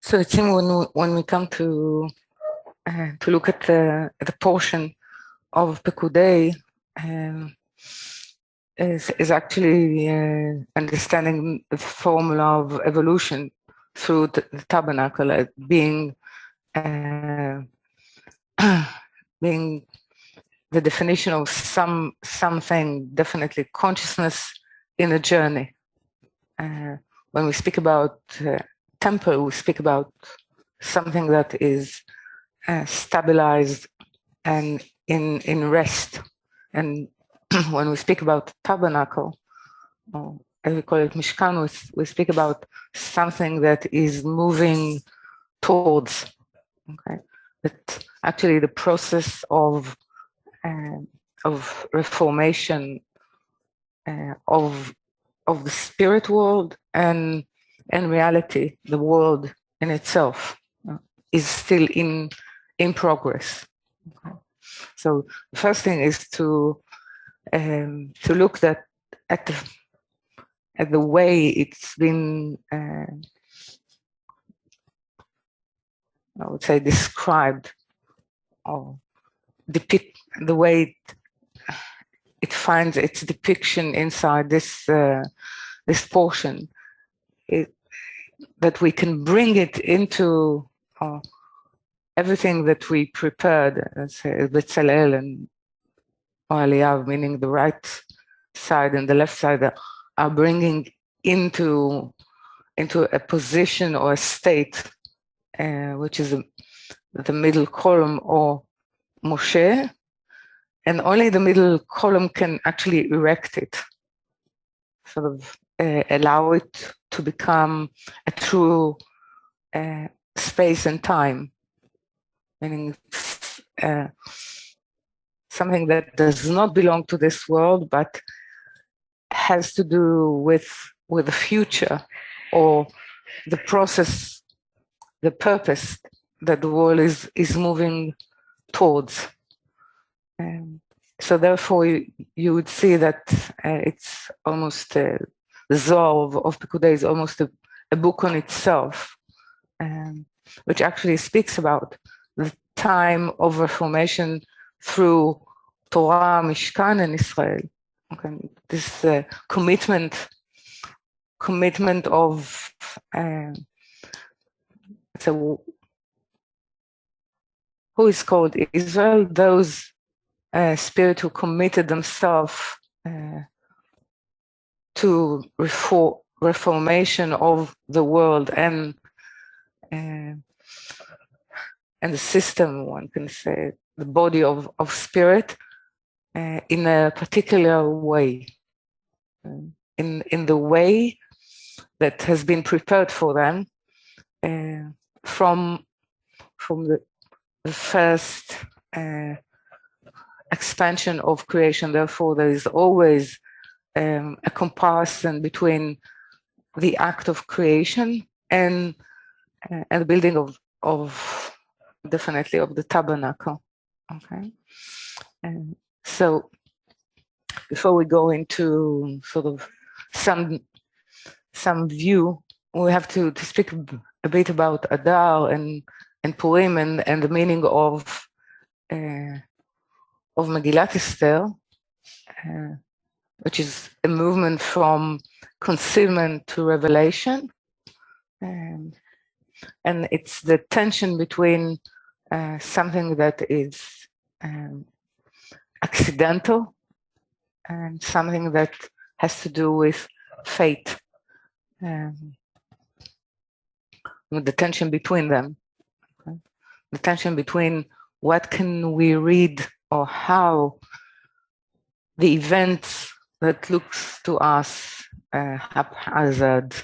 So it seems when we come to look at the portion of Pikudei, is actually understanding the formula of evolution through the tabernacle as being being the definition of something, definitely consciousness in a journey. When we speak about temple, we speak about something that is stabilized and in rest. And when we speak about tabernacle, or as we call it Mishkan, we speak about something that is moving towards. Okay, but actually the process of reformation of the spirit world and reality, the world in itself, is still in progress. Okay. So the first thing is to look at the way it's been, I would say, described or depict the way it finds its depiction inside this portion. That we can bring it into everything that we prepared, as Betzalel and Eliyav, meaning the right side and the left side, are bringing into a position or a state, which is the middle column, or Moshe, and only the middle column can actually erect it, sort of allow it to become a true space and time, meaning something that does not belong to this world, but has to do with the future, or the process, the purpose that the world is moving towards. So therefore, you would see that it's almost the Zohar of Pikudei is almost a book on itself, which actually speaks about the time of reformation through Torah, Mishkan, and Israel. Okay. This commitment of so who is called Israel? Those spirit who committed themselves to reformation of the world and the system, one can say, the body of spirit, in a particular way, in the way that has been prepared for them from the first expansion of creation. Therefore, there is always a comparison between the act of creation and the building of definitely of the tabernacle. Okay, and so before we go into sort of some view, we have to speak a bit about Adar and Purim and the meaning of Megillat Esther, which is a movement from concealment to revelation, and it's the tension between something that is accidental and something that has to do with fate, with the tension between them, okay? The tension between what can we read, or how the events that looks to us haphazard,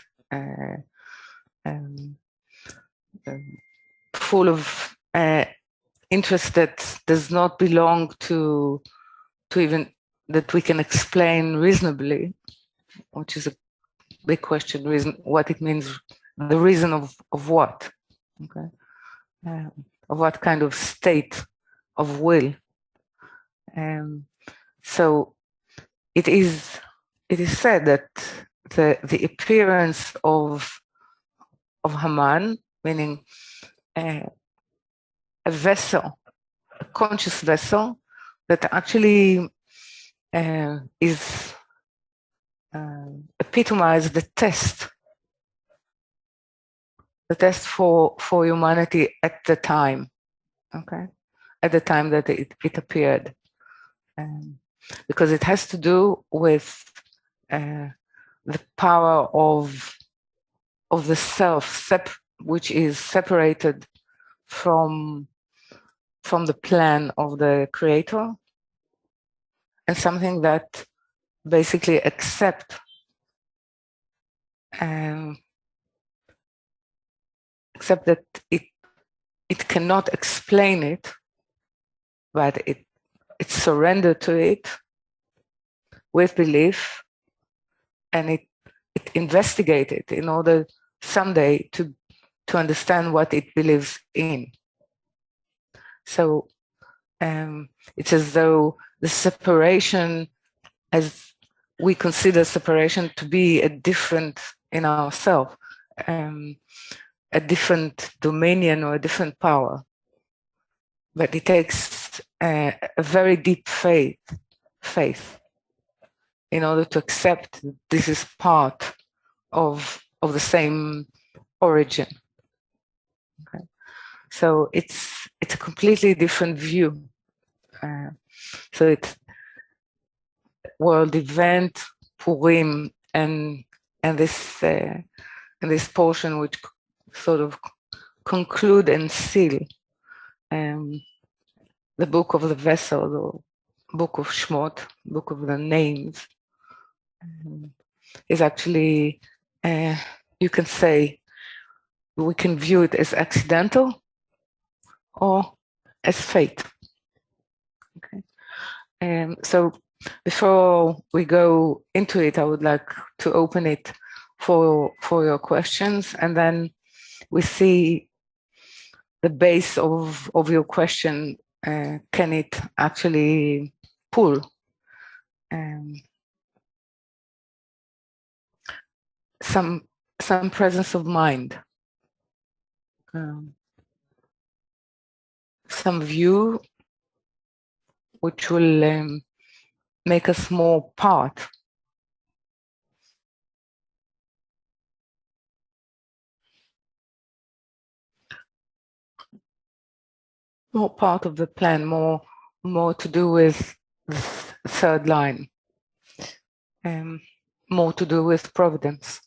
full of interest that does not belong to even that we can explain reasonably, which is a big question. Reason, what it means, the reason of what, okay, of what kind of state of will. So it is said that the appearance of Haman meaning a vessel, a conscious vessel that actually is epitomize the test for humanity at the time, okay? At the time that it appeared. Because it has to do with the power of the self, which is separated from the plan of the creator, and something that basically accept that it cannot explain it, but it surrendered to it with belief, and it investigated in order someday to understand what it believes in. So it's as though the separation, as we consider separation to be a different in ourselves, a different dominion or a different power. But it takes a very deep faith in order to accept this is part of the same origin. Okay. So it's a completely different view. So it's world event, Purim, and this portion which sort of conclude and seal the book of the vessel, the book of Shmot, book of the names, is actually, you can say, we can view it as accidental or as fate. Okay. So before we go into it, I would like to open it for your questions, and then we see the base of your question. Can it actually pull some presence of mind, some view which will make us more part of the plan, more to do with the third line, more to do with providence.